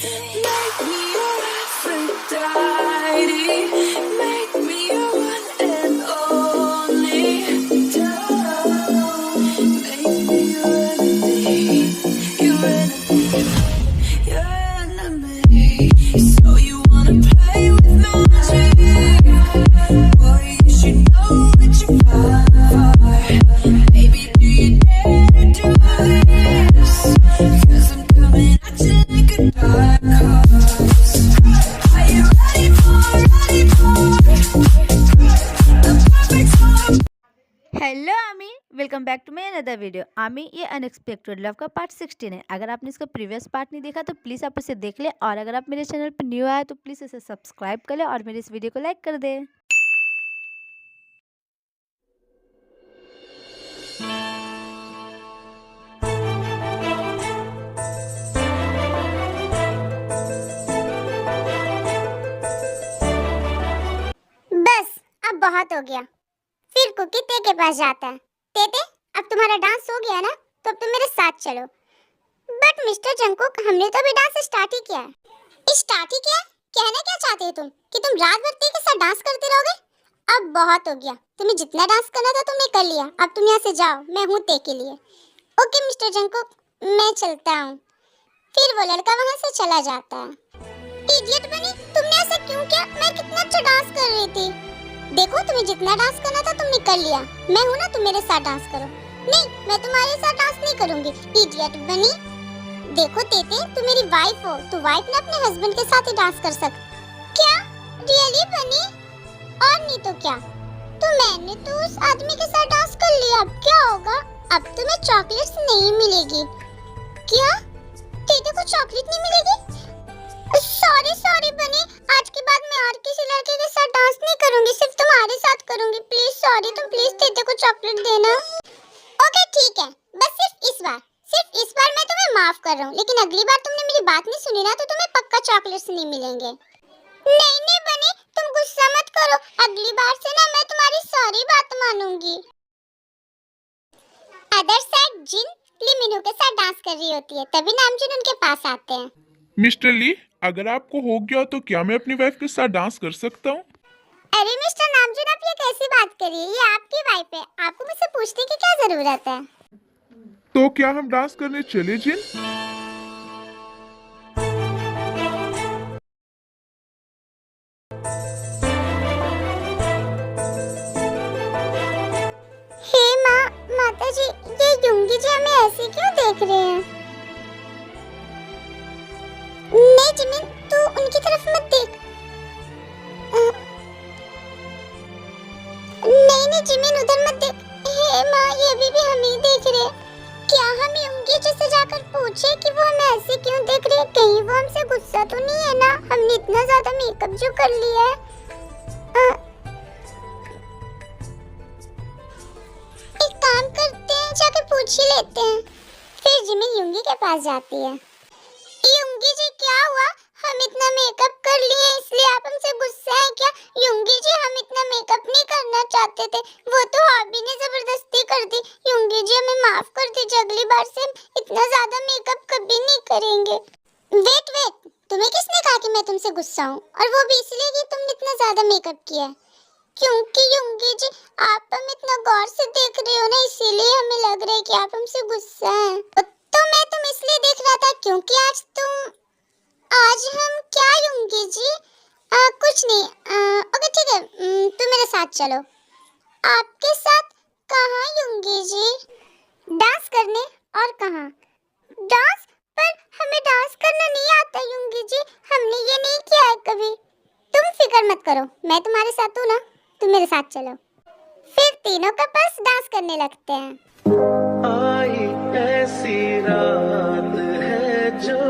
Make me your Aphrodite. Make me your one and only. Don't make me your enemy. Your enemy. Your enemy. So you wanna play with magic? Boy, you should know what you're for. Baby, do you dare to do this? 'Cause I'm coming at you like a dark horse. Are you ready for the perfect storm? Hello आमी, welcome back to my another video. आमी, ये unexpected love का part 16 है। अगर आपने इसका previous part नहीं देखा तो प्लीज़ आप इसे देख ले, और अगर आप मेरे चैनल पर न्यू आए तो प्लीज़ इसे सब्सक्राइब कर ले और मेरे इस वीडियो को लाइक कर दे। बस अब बहुत हो गया। फिर कुकी ते के पास जाता है। तेते, अब तुम्हारा डांस हो गया ना, तो अब तुम मेरे साथ चलो। बट मिस्टर जंकुक, हमने तो अभी डांस स्टार्ट ही किया है। स्टार्ट ही किया? कहना क्या चाहते हो तुम कि तुम रात भर ते के साथ डांस करते रहोगे? अब बहुत हो गया। तुम्हें जितना डांस करना था तुमने कर लिया। अब तुम यहाँ से जाओ, मैं हूँ ते के लिए। ओके मिस्टर जंकुक, मैं चलता हूँ। फिर वो लड़का वहाँ से चला जाता है। इडियट बनी, तुमने ऐसा क्यों किया? मैं कितना अच्छा डांस कर रही थी। देखो, तुम्हें जितना डांस करना था तुमने कर लिया। मैं हूं ना, तुम मेरे साथ डांस करो। नहीं, मैं तुम्हारे साथ डांस नहीं करूंगी। इडियट बनी। देखो तेते, तू मेरी वाइफ हो, तो वाइफ ने अपने हस्बैंड के साथ ही डांस कर क्या? रियली बनी? और नहीं तो क्या? तो मैंने तो उस आदमी के साथ डांस कर लिया। अब क्या होगा? अब तुम्हें चॉकलेट्स नहीं मिलेगी। क्या? तेते को चॉकलेट नहीं मिलेगी? सॉरी सॉरी बनी, आज के बाद मैं और किसी लड़के के साथ डांस नहीं करूंगी, सिर्फ तुम्हारे साथ करूंगी। प्लीज सॉरी, तुम प्लीज तेते को चॉकलेट देना। ओके ठीक है, बस सिर्फ इस बार मैं तुम्हें माफ कर रहा हूँ, लेकिन अगली बार तुमने मेरी बात नहीं सुनी ना तो तुम्हें पक्का चॉकलेट्स नहीं मिलेंगे। नहीं नहीं बनी, तुम गुस्सा मत करो, अगली बार से ना मैं तुम्हारी सारी बात मानूंगी। अदर साइड जिन लिमिनो के साथ डांस कर रही होती है, तभी नामजुन उनके पास आते हैं। मिस्टर ली, अगर आपको हो गया तो क्या मैं अपनी वाइफ के साथ डांस कर सकता हूँ? अरे मिस्टर नामजुन, आप ये कैसी बात करिए? ये आपकी वाइफ है, आपको मुझसे पूछने की क्या जरूरत है? तो क्या हम डांस करने चले जिन? हे माँ, माता जी, ये युंगी जी हमें ऐसे क्यों देख रहे हैं? नहीं जिमिन, तू उनकी तरफ मत देख। नहीं जिमिन, उधर मत देख। हे माँ, ये अभी भी हमें ही देख रहे हैं। क्या हम युंगी जी से जाकर पूछे कि वो हमें ऐसे क्यों देख रहे हैं? कहीं वो हमसे गुस्सा तो नहीं है ना? हमने इतना ज्यादा मेकअप जो कर लिया है। एक काम करते हैं, जाके पूछ ही लेते हैं। फिर जिमिन युंगी के पास जाती है। युंगी जी, क्या हुआ? हम इतना मेकअप कर लिए इसलिए आप हमसे गुस्सा है क्या? युंगी जी, हम इतना मेकअप नहीं करना चाहते थे, वो तो हॉबी ने जबरदस्ती कर दी। युंगी जी, हमें माफ कर दीजिए, अगली बार से हम इतना ज्यादा मेकअप कभी नहीं करेंगे। वेट, तुम्हें किसने कहा कि मैं तुमसे गुस्सा हूँ? और वो भी इसलिए कि तुमने इतना ज्यादा मेकअप किया है। क्योंकि युंगी जी, आप हम इतना गौर से देख रहे हो ना, इसीलिए हमें लग रहा है कि आप हमसे गुस्सा हैं। तो मैं तुम इसलिए देख रहा था क्योंकि आज हम क्या युंगी जी? कुछ नहीं। ओके ठीक है, तुम मेरे साथ चलो। आपके साथ कहाँ युंगी जी? डांस करने? और कहाँ? डांस? पर हमें डांस करना नहीं आता युंगी जी, हमने ये नहीं किया है कभी। तुम फिक्र मत करो, मैं तुम्हारे साथ हूँ ना, तुम मेरे साथ चलो। फिर तीनों कपल्स डांस करने लगते हैं। आई ऐसी रात है जो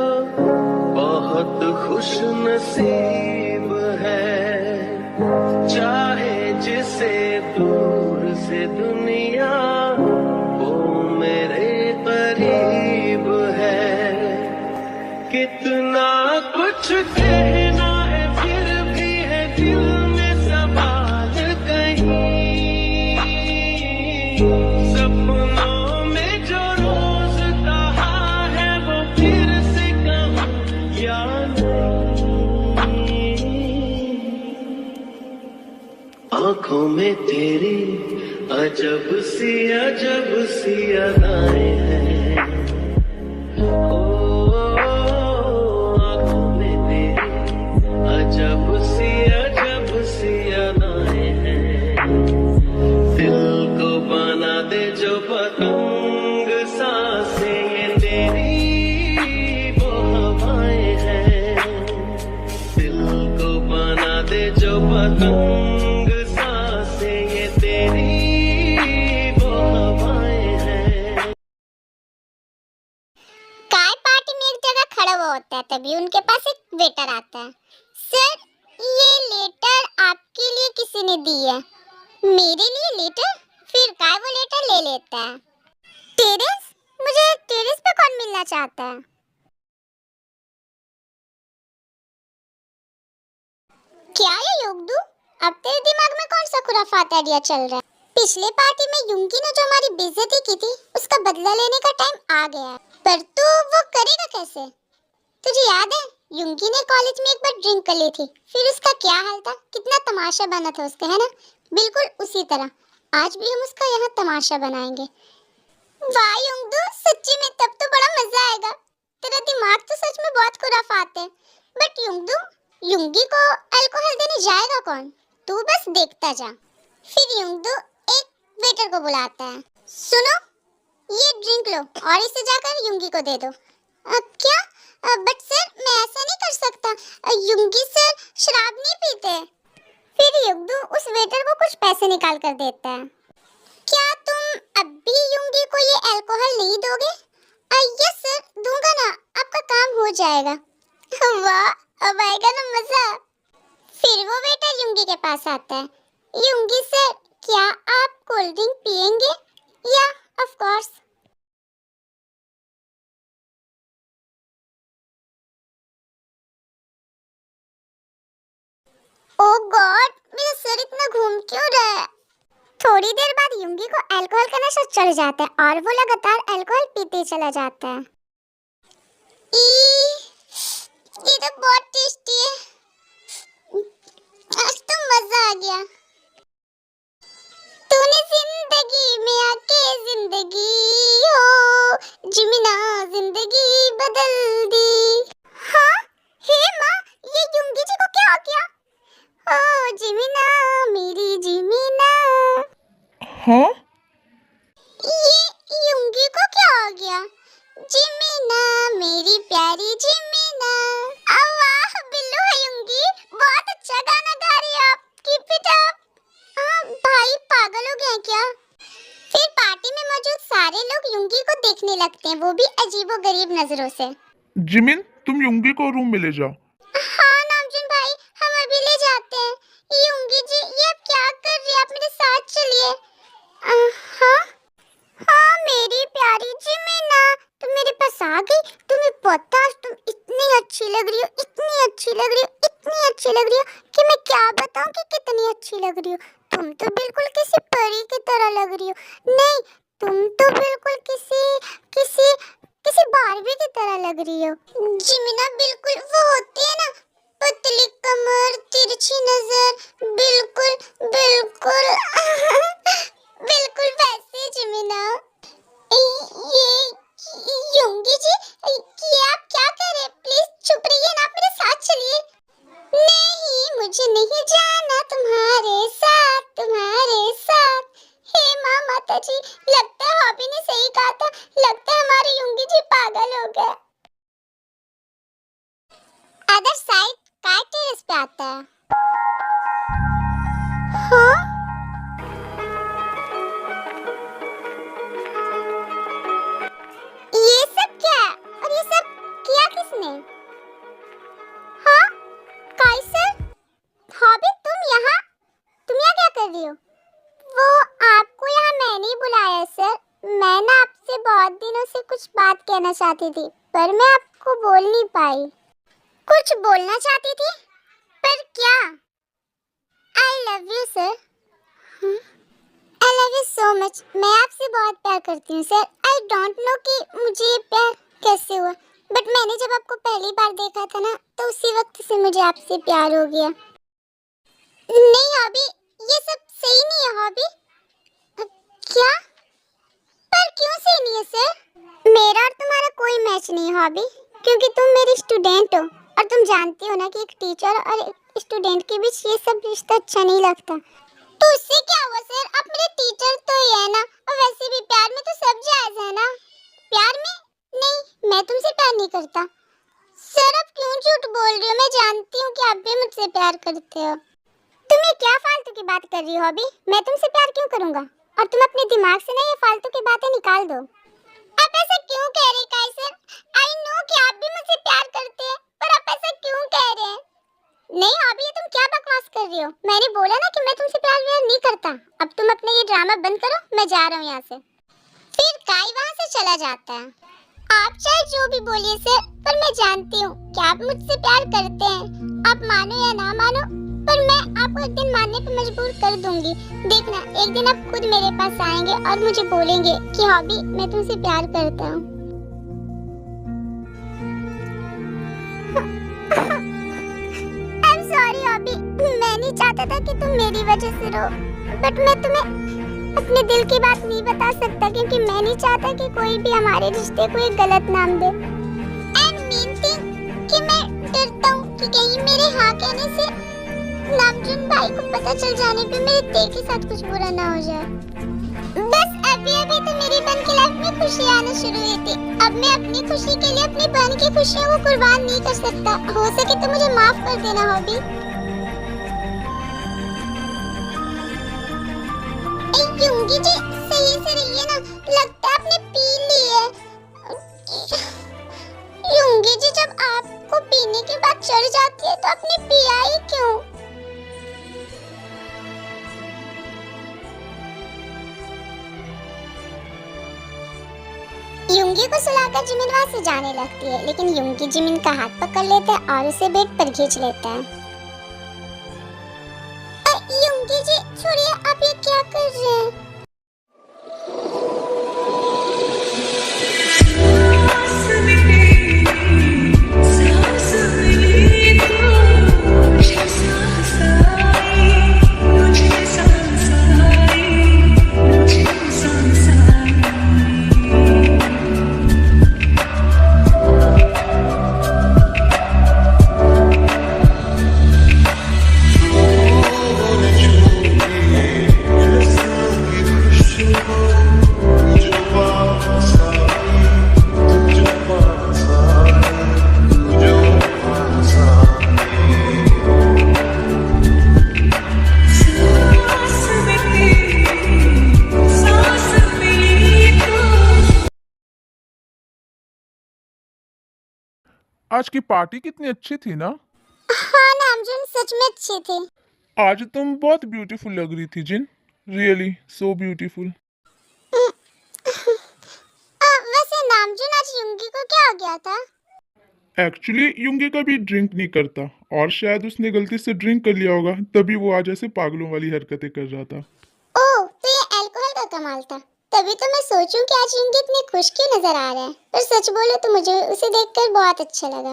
बहुत खुश नसीब है, चाहे जिसे दूर से दुनिया वो मेरे करीब है। कितना कुछ कहना है फिर भी है दिल में सवाल कहीं। सपनों में जो रोज कहा है वो फिर से कहूँ या आंखों में तेरी अजब सी अदाएं हैं। ओ आंखों में तेरी अजब सी अदाएं हैं। दिल को बना दे जो पतंग, सांसें ये तेरी वो हवाएं हैं। दिल को बना दे जो पतंग, सांसें ये तेरी वो हवाएं हैं। काय पार्टी में एक जगह खड़ा हुआ होता है, तभी उनके पास एक वेटर आता है। सर, ये लेटर आपके लिए किसी ने दी है। मेरे लिए लेटर? फिर काय वो लेटर ले लेता है। टेरेस? मुझे टेरेस पे कौन मिलना चाहता है? क्या ये योगदू? अब तेरे दिमाग में कौन सा खुराफात आइडिया चल रहा है? पिछले पार्टी में युंगी ने जो हमारी बेइज्जती की थी, उसका बदला लेने का टाइम आ गया है। पर तू वो करेगा कैसे? तुझे याद है युंगी ने कॉलेज में एक बार ड्रिंक कर ली थी, फिर उसका क्या हाल था, कितना तमाशा बना था उसका, है ना? बिल्कुल उसी तरह आज भी हम उसका यहाँ तमाशा बनाएंगे। वाह युंगदू, सच्ची में तब तो बड़ा मजा आएगा। तेरा दिमाग तो सच में बहुत खुराफात है। बट युंगदू, युंगी को अल्कोहल देने जाएगा कौन? तू बस देखता जा। फिर युंगदू एक वेटर को बुलाता है। सुनो, ये ड्रिंक लो और इसे जाकर युंगी को दे दो। क्या? बट सर, मैं ऐसा नहीं कर सकता। युंगी सर शराब नहीं पीते। फिर युंगदू उस वेटर को कुछ पैसे निकाल कर देता है। क्या तुम अब भी युंगी को ये अल्कोहल नहीं दोगे? यस सर, दूंगा ना, आपका काम हो जाएगा। वाह, अब आएगा ना मजा। फिर वो वेटर युंगी के पास आता है। युंगी सर, क्या आप कोल्ड ड्रिंक पिएंगे? या ऑफ कोर्स। ओह गॉड, मेरा सर इतना घूम क्यों रहा है? थोड़ी देर बाद युंगी को अल्कोहल का नशा चढ़ जाता है और वो लगातार अल्कोहल पीते चला जाता है। ये तो बहुत टेस्टी है। आज तो मजा आ गया। तूने जिंदगी में आके जिंदगी हो जिमिना जिंदगी बदल दी। हाँ, हे माँ, ये युंगी जी को क्या हो गया? ओ जिमिना, मेरी जिमिना। हाँ, ये युंगी को क्या हो गया? जिमिना, मेरी प्यारी जिमिना। वाह बिल्लू है युंगी, बहुत अच्छा गाना गा रही हो आप। Keep it up. भाई पागल हो गए क्या? फिर पार्टी में मौजूद सारे लोग युंगी को देखने लगते हैं, वो भी अजीबोगरीब नजरों से। जिमिन, तुम युंगी को रूम में ले जाओ। हाँ नामजुन भाई, हम अभी ले जाते हैं। युंगी जी, ये आप क्या कर रही हैं? आप मेरे साथ चलिए। हाँ हाँ मेरी प्यारी जिमिना, तुम मेरे पास आ गई। तुम्हें पता है तुम इतनी अच्छी लग रही हो, इतनी अच्छी लग रही हो, इतनी अच्छी लग रही हो कि मैं क्या बताऊं कि कितनी अच्छी लग रही हो। तुम तो बिल्कुल किसी परी की तरह लग रही हो। नहीं, तुम तो बिल्कुल किसी किसी किसी बारबी की तरह लग रही हो। जिमिना बिल्कुल वो होती है ना, पतली कमर, तिरछी नजर, बिल्कुल बिल्कुल बिल्कुल वैसे जिमिना। ये युंगी जी, ये आप क्या कर रहे हैं? प्लीज चुप रहिए ना, आप मेरे साथ चलिए। नहीं, मुझे नहीं जाना तुम्हारे साथ, तुम्हारे साथ। हे माँ माता जी, लगता है हॉबी ने सही कहा था, लगता है हमारे युंगी जी पागल हो गए। अदर साइड काय टेरेस पे आता है। हाँ? ये सब क्या है? और ये सब किया किसने? हाँ? काय सर? हॉबी तुम यहाँ क्या कर रही हो? वो आपको यहाँ मैंने ही बुलाया सर। मैं ना आपसे बहुत दिनों से कुछ बात कहना चाहती थी, पर मैं आपको बोल नहीं पाई। कुछ बोलना चाहती थी? पर क्या? I love you sir. I love you so much. मैं आपसे बहुत प्यार करती हूँ सर। आई डोंट नो कि मुझे ये प्यार कैसे हुआ, बट मैंने जब आपको पहली बार देखा था ना, तो उसी वक्त से मुझे आपसे प्यार हो गया। नहीं अभी ये सब सही नहीं है हॉबी। क्या? पर क्यों सही नहीं है सर? मेरा और तुम्हारा कोई मैच नहीं है हॉबी, क्योंकि तुम मेरी स्टूडेंट हो और तुम जानती हो ना कि एक टीचर और एक स्टूडेंट के बीच ये सब रिश्ता अच्छा नहीं लगता। तो उससे क्या हुआ सर, आप मेरे टीचर तो ही है ना, और वैसे भी प्यार में तो सब जायज है ना। प्यार में? नहीं, मैं तुमसे प्यार नहीं करता। सर आप क्यों झूठ बोल रहे हो? मैं जानती हूँ कि आप भी मुझसे प्यार करते हो। तुम ये क्या फालतू की बात कर रही हो अभी? मैं तुमसे प्यार क्यों करूंगा? और तुम अपने दिमाग से ना ये फालतू की बातें निकाल दो। आप ऐसा क्यों कह रहे काइसर? आई नो कि आप भी मुझसे प्यार करते हैं, पर आप ऐसा क्यों कह रहे हैं? नहीं अभी ये तुम क्या बकवास कर रही हो? मैंने बोला ना कि मैं तुमसे प्यार व्यार नहीं करता। अब तुम अपना ये ड्रामा बंद करो, मैं जा रहा हूँ यहाँ से। फिर काई वहाँ से चला जाता है। आप चाहे जो भी बोलिए सर, पर मैं जानती हूँ कि आप मुझसे प्यार करते हैं। आप मानो या ना मानो, पर मैं आपको एक दिन मानने पे मजबूर कर दूंगी। देखना एक दिन आप खुद मेरे पास आएंगे और मुझे बोलेंगे कि हॉबी मैं तुमसे प्यार करता हूँ। I'm sorry हॉबी, मैं नहीं चाहता था कि तुम मेरी वजह से रो, बट मैं तुम्हें अपने दिल की बात नहीं बता सकता, क्योंकि मैं नहीं चाहता कि कोई भी हमारे रिश्ते को एक गलत नाम दे। एंड मेन थिंग कि मैं डरता हूँ कि कहीं मेरे हाँ कहने से नामजुन भाई को पता चल जाने पे मेरे ते के साथ कुछ बुरा ना हो जाए। बस अभी अभी तो मेरी बहन की लाइफ में खुशी आना शुरू हुई थी। अब मैं अपनी खुशी के लिए अपनी बहन की खुशियों को कुर्बान नहीं कर सकता। हो सके तो मुझे माफ कर देना हॉबी। युंगी जी सही से रहिए ना, लगता है आपने पी ली है। युंगी जी जब आपको पीने के बाद चढ़ जाती है तो आपने पिया ही क्यों? युंगी को सुलाकर जिमिन वहां से जाने लगती है, लेकिन युंगी जिमिन का हाथ पकड़ लेता है और उसे बेड पर खींच लेता है। युंगी जी छोड़िए, आप ये क्या कर रहे हैं? आज की पार्टी कितनी अच्छी थी ना। हाँ नामजुन सच में अच्छी थी। आज तुम बहुत ब्यूटीफुल लग रही थी जिन, रियली सो ब्यूटीफुल। वैसे नामजुन आज युंगी को क्या हो गया था? एक्चुअली युंगी कभी ड्रिंक नहीं करता और शायद उसने गलती से ड्रिंक कर लिया होगा, तभी वो आज ऐसे पागलों वाली हरकतें कर रहा था। ओह तो ये अल्कोहल का कमाल था। तभी तो मैं सोचूं कि आज युंगी इतनी खुश क्यों नजर आ रहा है। पर सच बोलो तो मुझे उसे देखकर बहुत अच्छा लगा।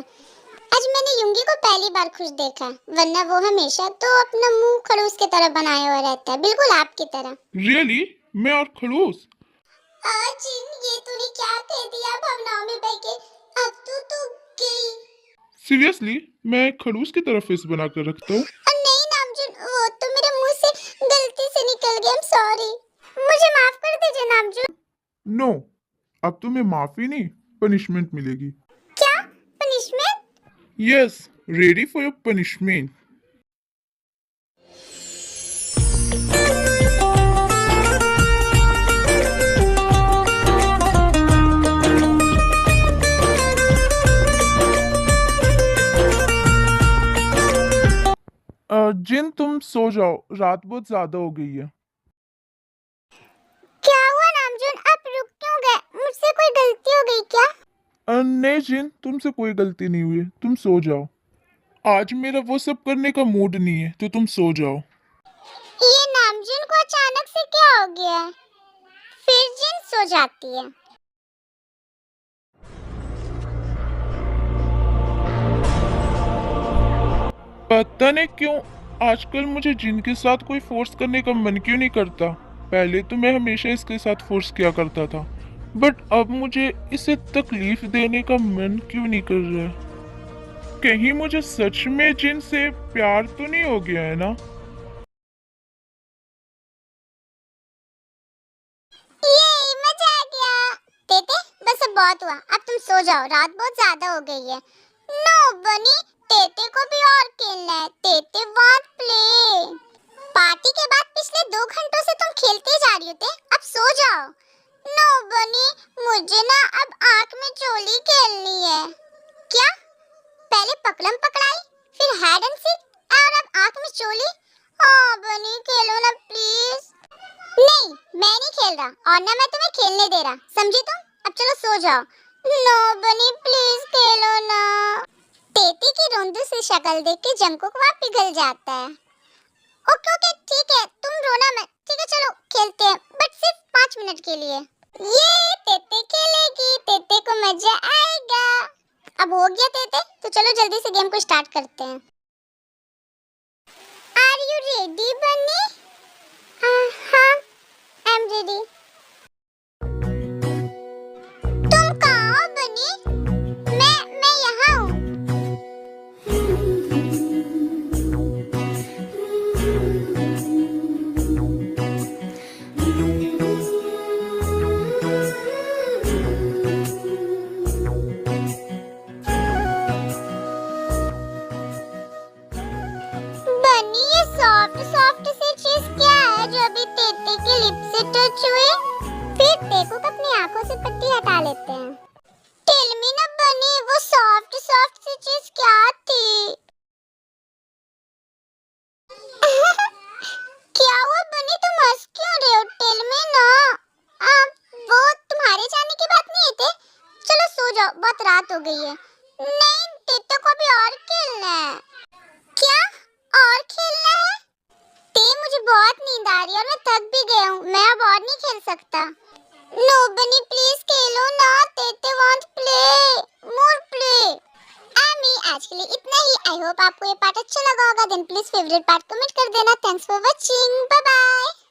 आज मैंने युंगी को पहली बार खुश देखा, वरना वो हमेशा तो अपना मुंह खड़ूस की तरह बनाए हुआ रहता है, बिल्कुल आपकी तरह। रियली? मैं और खड़ूस? जिन ये तूने क्या कह दिया भावनाओं में बह के? अब तो गई। सीरियसली मैं खड़ूस की तरह फेस बना कर रखता हूँ। नहीं नामजुन, वो तो मेरे मुंह से गलती से निकल गया। आई एम सॉरी, मुझे माफ कर दीजिए नामजुन। नो, अब तुम्हें माफी नहीं, पनिशमेंट मिलेगी। क्या punishment? Yes, ready for your punishment. जिन तुम सो जाओ, रात बहुत ज्यादा हो गई है। क्या हुआ नामजुन, आप रुक क्यों गए? मुझसे कोई गलती हो गई क्या? नहीं जिन, तुमसे कोई गलती नहीं हुई है, तुम सो जाओ। आज मेरा वो सब करने का मूड नहीं है, तो तुम सो जाओ। ये नामजुन को अचानक से क्या हो गया है? फिर जिन सो जाती है। पता नहीं क्यों आजकल मुझे जिनके साथ कोई फोर्स करने का मन क्यों नहीं करता। पहले तो मैं हमेशा इसके साथ फोर्स किया करता था, बट अब मुझे इसे तकलीफ देने का मन क्यों नहीं कर रहा है। कहीं मुझे सच में जिन से प्यार तो नहीं हो गया है ना। ये मजा आ गया। तेते बस अब बहुत हुआ, अब तुम सो जाओ, रात बहुत ज्यादा हो गई है। नो बनी, तेते को भी और खेलना है। तेते वांट प्ले। पार्टी के बाद पिछले 2 घंटों से तुम खेलते जा रही हो, अब सो जाओ। नो बनी, मुझे ना अब आंख में चोली खेलनी है। क्या? पहले पकड़म पकड़ाई, फिर हाइड एंड सीक और अब आंख में चोली। हाँ बनी, खेलो ना प्लीज। नहीं, मैं नहीं खेल रहा और ना मैं तुम्हें खेलने दे रहा, समझी तुम? अब चलो सो जाओ। नो बनी प्लीज खेलो ना। तेती की रोंदू सी शक्ल देख के जंकुक वहाँ पिघल जाता है। ओके ओके ठीक है, तुम रोना मत। ठीक है चलो खेलते हैं, बट सिर्फ 5 मिनट के लिए। ये तेते खेलेगी, तेते को मजा आएगा। अब हो गया तेते, तो चलो जल्दी से गेम को स्टार्ट करते हैं। आर यू रेडी बनी? हाँ, आई एम रेडी। तुम कहाँ हो बनी? मैं यहाँ हूँ। बनी, ये सॉफ्ट सॉफ्ट सी चीज क्या है जो अभी तेते के लिप से टच हुए? फिर तेको को अपनी आंखों से पट्टी हटा लेते हैं। टेल मी ना बनी, वो सॉफ्ट सॉफ्ट सी चीज क्या थी? क्या हुआ बनी, तुम हंस क्यों रहे हो? टेल मी ना। वो तुम्हारे जाने की बात नहीं है थे। चलो सो जाओ, बहुत रात हो गई है। नहीं, तेते को भी और खेलना है। क्या और खेलना है? मुझे बहुत नींद आ रही है और मैं थक भी गया हूँ, मैं अब और नहीं खेल सकता। नो बनी प्लीज खेलो ना, तेते वांट प्ले, मोर प्ले। एमी, आज के लिए इतना ही। आई होप आपको ये पार्ट अच्छा लगा होगा। Then please favourite part comment कर देना। Thanks for watching, bye bye.